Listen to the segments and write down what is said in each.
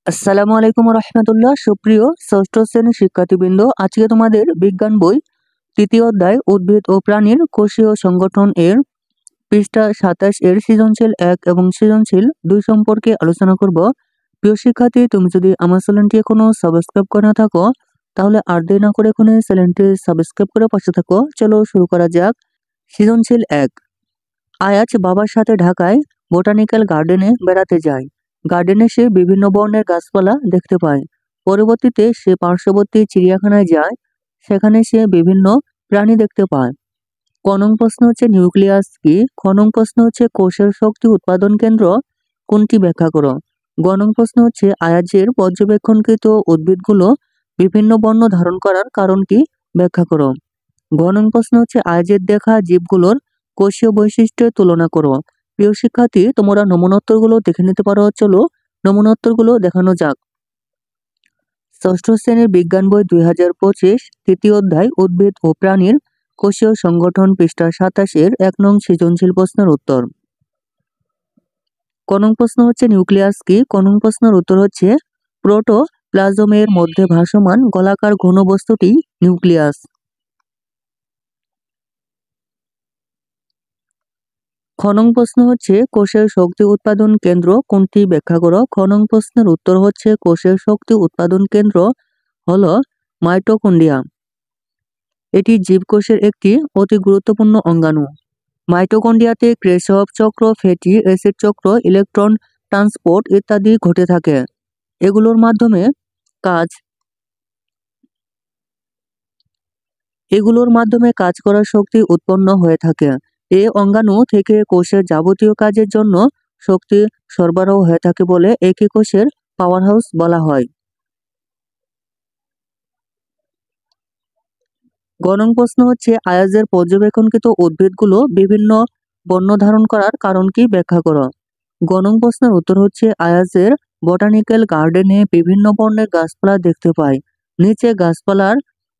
আসসালামু আলাইকুম রহমতুল্লাহ। সুপ্রিয় ষষ্ঠ শ্রেণীর শিক্ষার্থীবৃন্দ, আজকে তোমাদের বিজ্ঞান বই তৃতীয় অধ্যায় উদ্ভিদ ও প্রাণীর কোষীয় সংগঠন এর পৃষ্ঠা 27 এর সৃজনশীল 1 এবং সৃজনশীল 2 সম্পর্কে আলোচনা করব। প্রিয় শিক্ষার্থী, তুমি যদি আমার চ্যানেলটি এখনো সাবস্ক্রাইব করে না থাকো তাহলে আর দেরি না করে এখনই চ্যানেলটি সাবস্ক্রাইব করে পাশে থাকো। চলো শুরু করা যাক। সৃজনশীল 1। আয়াজ বাবার সাথে ঢাকায় বোটানিক্যাল গার্ডেনে বেড়াতে যায়। গার্ডেনে সে বিভিন্ন বর্ণের গাছপালা দেখতে পায়। পরবর্তীতে সে পার্শ্ববর্তী চিড়িয়াখানায় যায়। সেখানে সে বিভিন্ন প্রাণী দেখতে পায়। ক নং প্রশ্ন হচ্ছে নিউক্লিয়াস কি? খ নং প্রশ্ন হচ্ছে কোষের শক্তি উৎপাদন কেন্দ্র কোনটি ব্যাখ্যা করো। গ নং প্রশ্ন হচ্ছে আয়াজের পর্যবেক্ষণকৃত উদ্ভিদগুলো বিভিন্ন বর্ণ ধারণ করার কারণ কি ব্যাখ্যা করো। ঘ নং প্রশ্ন হচ্ছে আয়াজের দেখা জীবগুলোর কোষীয় বৈশিষ্ট্যের তুলনা করো। প্রিয় শিক্ষার্থী, তোমরা নমুনোত্তরগুলো দেখে নিতে পারো। চলো নমুনোত্তরগুলো দেখানো যাক। ষষ্ঠ শ্রেণীর বিজ্ঞান বই 2025 তৃতীয় অধ্যায় উদ্ভিদ ও প্রাণীর কোষীয় সংগঠন পৃষ্ঠা 27 এর 1 নং সৃজনশীল প্রশ্নের উত্তর। ক নং প্রশ্ন হচ্ছে নিউক্লিয়াস কি? ক নং প্রশ্নের উত্তর হচ্ছে প্রোটোপ্লাজমের মধ্যে ভাসমান গোলাকার ঘন বস্তুটি নিউক্লিয়াস। খ নং প্রশ্ন হচ্ছে কোষের শক্তি উৎপাদন কেন্দ্র কোনটি ব্যাখ্যা করো। খ নং প্রশ্নের উত্তর হচ্ছে কোষের শক্তি উৎপাদন কেন্দ্র হলো মাইটোকন্ড্রিয়া। এটি জীবকোষের একটি অতি গুরুত্বপূর্ণ অঙ্গাণু। মাইটোকন্ড্রিয়াতে ক্রেসভ চক্র, ফ্যাটি অ্যাসিড চক্র, ইলেকট্রন ট্রান্সপোর্ট ইত্যাদি ঘটে থাকে। এগুলোর মাধ্যমে কাজ করার শক্তি উৎপন্ন হয়ে থাকে। এই অঙ্গাণু থেকে কোষের যাবতীয় কাজের জন্য শক্তি সরবরাহ হয়ে থাকে বলে একে কোষের পাওয়ার হাউস বলা হয়। গ নং প্রশ্ন হচ্ছে আয়াজের পর্যবেক্ষণকৃত উদ্ভিদগুলো বিভিন্ন বর্ণ ধারণ করার কারণ কি ব্যাখ্যা করো। গ নং প্রশ্নের উত্তর হচ্ছে আয়াজের বোটানিক্যাল গার্ডেনে বিভিন্ন বর্ণের গাছপালা দেখতে পায়। নিচে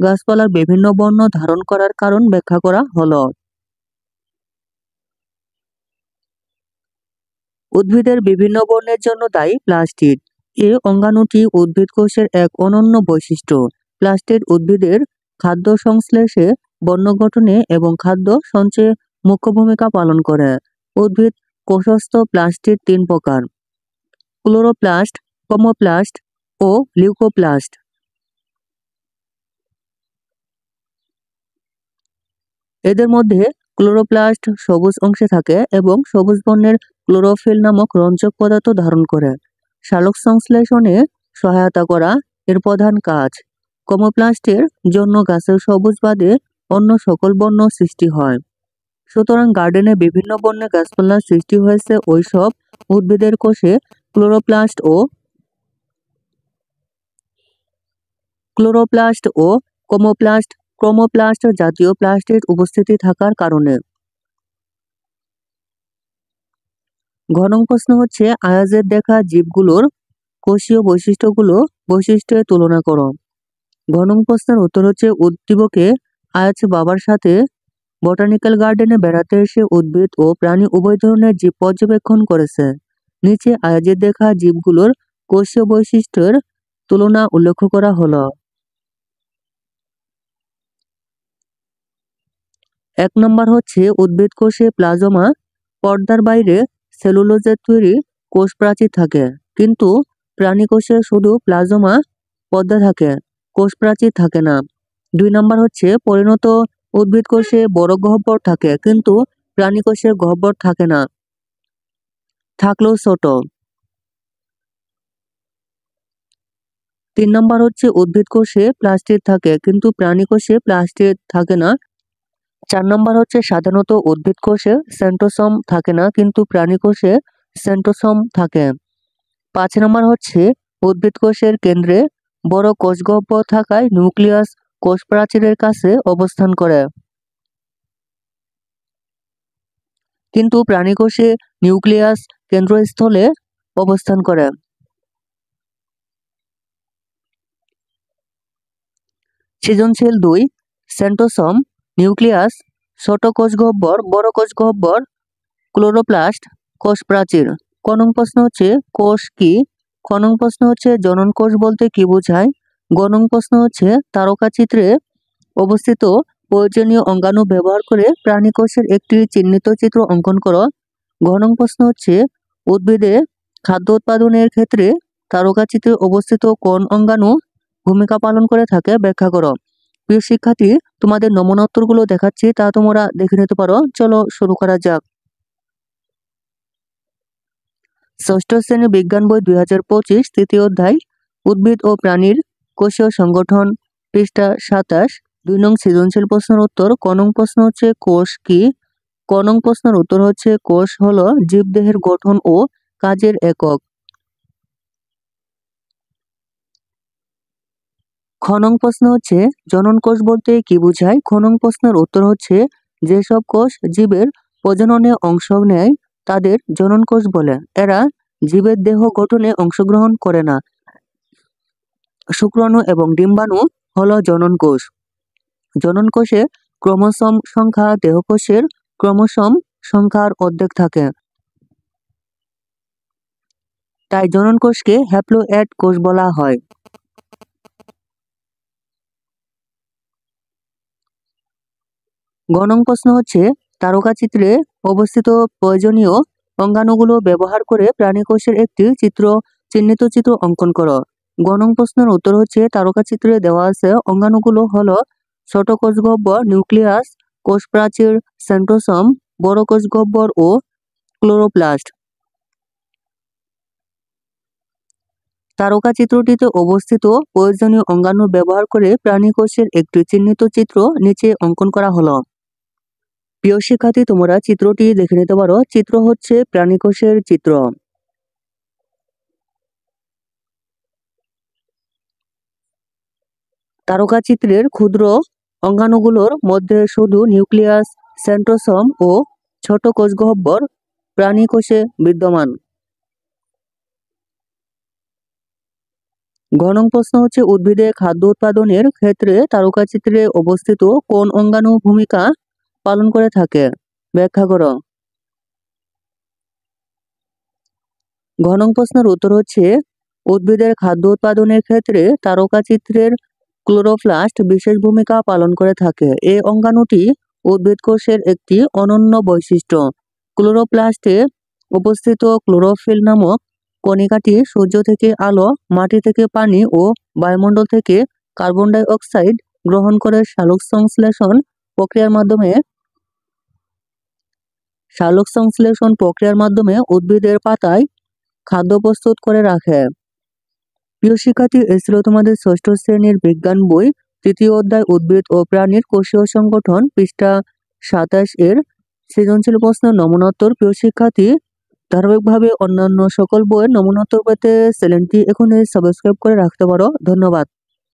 গাছপালার বিভিন্ন বর্ণ ধারণ করার কারণ ব্যাখ্যা করা হলো। উদ্ভিদের বিভিন্ন বর্ণের জন্য দায়ী প্লাস্টিড। এই অঙ্গাণুটি উদ্ভিদ কোষের এক অনন্য বৈশিষ্ট্য। প্লাস্টিড উদ্ভিদের খাদ্য সংশ্লেষে, বর্ণ গঠনে এবং খাদ্য সঞ্চয়ে মুখ্য ভূমিকা পালন করে। উদ্ভিদ কোষস্থ প্লাস্টিড 3 প্রকার: ক্লোরোপ্লাস্ট, ক্রোমোপ্লাস্ট ও লিউকোপ্লাস্ট। এদের মধ্যে ক্লোরোপ্লাস্ট সবুজ অংশে থাকে এবং সবুজ বর্ণের ক্লোরোফিল নামক রঞ্জক পদার্থ ধারণ করে। সালোক সংশ্লেষণে সহায়তা করা এর প্রধান কাজ। ক্রোমোপ্লাস্টের জন্য গাছের সবুজ বাদে অন্য সকল বর্ণ সৃষ্টি হয়। সুতরাং গার্ডেনে বিভিন্ন বর্ণের গাছপালার সৃষ্টি হয়েছে ওই সব উদ্ভিদের কোষে ক্লোরোপ্লাস্ট ও ক্রোমোপ্লাস্ট জাতীয় প্লাস্টিড উপস্থিতি থাকার কারণে। ঘ নং প্রশ্ন হচ্ছে আয়াজের দেখা জীবগুলোর কোষীয় বৈশিষ্ট্যের তুলনা করো। ঘ নং প্রশ্নের উত্তর হচ্ছে উদ্দীপকে আয়াজ বাবার সাথে বোটানিক্যাল গার্ডেনে বেড়াতে এসে উদ্ভিদ ও প্রাণী উভয় ধরনের জীব পর্যবেক্ষণ করেছে। নিচে আয়াজের দেখা জীবগুলোর কোষীয় বৈশিষ্ট্যের তুলনা উল্লেখ করা হলো। 1 নম্বর হচ্ছে উদ্ভিদ কোষে প্লাজমা পর্দার বাইরে সেলুলোজের তৈরি কোষ প্রাচীর থাকে, কিন্তু প্রাণী কোষে শুধু প্লাজমা পর্দা থাকে, কোষ প্রাচীর থাকে না। 2 নম্বর হচ্ছে পরিণত উদ্ভিদ কোষে বড় গহ্বর থাকে, কিন্তু প্রাণী কোষে গহ্বর থাকে না, থাকলেও ছোট। 3 নম্বর হচ্ছে উদ্ভিদ কোষে প্লাস্টিড থাকে, কিন্তু প্রাণী কোষে প্লাস্টিড থাকে না। 4 নম্বর হচ্ছে সাধারণত উদ্ভিদ কোষে সেন্ট্রোসোম থাকে না, কিন্তু প্রাণী কোষে সেন্ট্রোসোম থাকে। 5 নম্বর হচ্ছে উদ্ভিদ কোষের কেন্দ্রে বড় কোষগহ্বর থাকায় নিউক্লিয়াস কোষ প্রাচীরের কাছে অবস্থান করে, কিন্তু প্রাণী কোষে নিউক্লিয়াস কেন্দ্রস্থলে অবস্থান করে। সৃজনশীল 2 সেন্ট্রোসোম, নিউক্লিয়াস, ছোট কোষগহ্বর, বড় কোষগহ্বর, ক্লোরোপ্লাস্ট, কোষ প্রাচীর। ক নং প্রশ্ন হচ্ছে কোষ কি? খ নং প্রশ্ন হচ্ছে জনন কোষ বলতে কি বোঝায়? গ নং প্রশ্ন হচ্ছে তারকা চিত্রে অবস্থিত প্রয়োজনীয় অঙ্গাণু ব্যবহার করে প্রাণী কোষের একটি চিহ্নিত চিত্র অঙ্কন করো। ঘ নং প্রশ্ন হচ্ছে উদ্ভিদে খাদ্য উৎপাদনের ক্ষেত্রে তারকা চিত্রে অবস্থিত কোন অঙ্গাণু ভূমিকা পালন করে থাকে ব্যাখ্যা করো। প্রিয় শিক্ষার্থী, তোমাদের নমুনা উত্তরগুলো দেখাচ্ছি, তা তোমরা দেখে নিতে পারো। চলো শুরু করা যাক। ষষ্ঠ শ্রেণী বিজ্ঞান বই 2025 তৃতীয় অধ্যায় উদ্ভিদ ও প্রাণীর কোষীয় সংগঠন, পৃষ্ঠা 27। 2 নং সৃজনশীল প্রশ্নের উত্তর। ক নং প্রশ্ন হচ্ছে কোষ কি? ক নং প্রশ্নের উত্তর হচ্ছে কোষ হলো জীবদেহের গঠন ও কাজের একক। খ নং প্রশ্ন হচ্ছে জনন কোষ বলতে কি বোঝায়? খ নং প্রশ্নের উত্তর হচ্ছে যেসব কোষ জীবের প্রজননে অংশ নেয় তাদের জনন কোষ বলে। এরা জীবের দেহ গঠনে অংশগ্রহণ করে না। শুক্রাণু এবং ডিম্বাণু হলো জনন কোষ। জনন কোষে ক্রোমোসোম সংখ্যা দেহকোষের ক্রোমোসোম সংখ্যার অর্ধেক থাকে। তাই জনন কোষকে হ্যাপ্লোয়েড কোষ বলা হয়। গ নং প্রশ্ন হচ্ছে তারকা চিত্রে অবস্থিত প্রয়োজনীয় অঙ্গাণুগুলো ব্যবহার করে প্রাণী কোষের একটি চিহ্নিত চিত্র অঙ্কন করো। গ নং প্রশ্নের উত্তর হচ্ছে তারকা চিত্রে দেওয়া আছে অঙ্গাণুগুলো হলো ছোট কোষগহ্বর, নিউক্লিয়াস, কোষ প্রাচীর, সেন্ট্রোসোম, বড় কোষগহ্বর ও ক্লোরোপ্লাস্ট। তারকা চিত্রটিতে অবস্থিত প্রয়োজনীয় অঙ্গাণু ব্যবহার করে প্রাণী কোষের একটি চিহ্নিত চিত্র নিচে অঙ্কন করা হলো। প্রিয় শিক্ষার্থী, তোমরা চিত্রটি দেখে নিতে পারো। চিত্র হচ্ছে প্রাণী কোষের চিত্র। তারকা চিত্রের ক্ষুদ্র অঙ্গাণুগুলোর মধ্যে শুধু নিউক্লিয়াস, সেন্ট্রোসোম ও ছোট কোষগহ্বর প্রাণী কোষে বিদ্যমান। ঘ নং প্রশ্ন হচ্ছে উদ্ভিদে খাদ্য উৎপাদনের ক্ষেত্রে তারকা চিত্রে অবস্থিত কোন অঙ্গাণু ভূমিকা পালন করে থাকে ব্যাখ্যা করো। ঘ নং প্রশ্নের উত্তর হচ্ছে উদ্ভিদের খাদ্য উৎপাদনের ক্ষেত্রে তারকা চিত্রের ক্লোরোপ্লাস্ট বিশেষ ভূমিকা পালন করে থাকে। এই অঙ্গাণুটি উদ্ভিদ কোষের একটি অনন্য বৈশিষ্ট্য। ক্লোরোপ্লাস্টে অবস্থিত ক্লোরোফিল নামক কণিকাটি সূর্য থেকে আলো, মাটি থেকে পানি ও বায়ুমণ্ডল থেকে কার্বন ডাই অক্সাইড গ্রহণ করে সালোকসংশ্লেষণ প্রক্রিয়ার মাধ্যমে উদ্ভিদের পাতায় খাদ্য প্রস্তুত করে রাখে। প্রিয় শিক্ষার্থী, এ ছিল তোমাদের ষষ্ঠ শ্রেণীর বিজ্ঞান বই তৃতীয় অধ্যায় উদ্ভিদ ও প্রাণীর কোষীয় সংগঠন, পৃষ্ঠা 27 এর সৃজনশীল প্রশ্নের নমুনা উত্তর। প্রিয় শিক্ষার্থী, ধারাবাহিকভাবে অন্যান্য সকল বইয়ের নমুনা উত্তর পেতে চ্যানেলটি এখনই সাবস্ক্রাইব করে রাখতে পারো। ধন্যবাদ।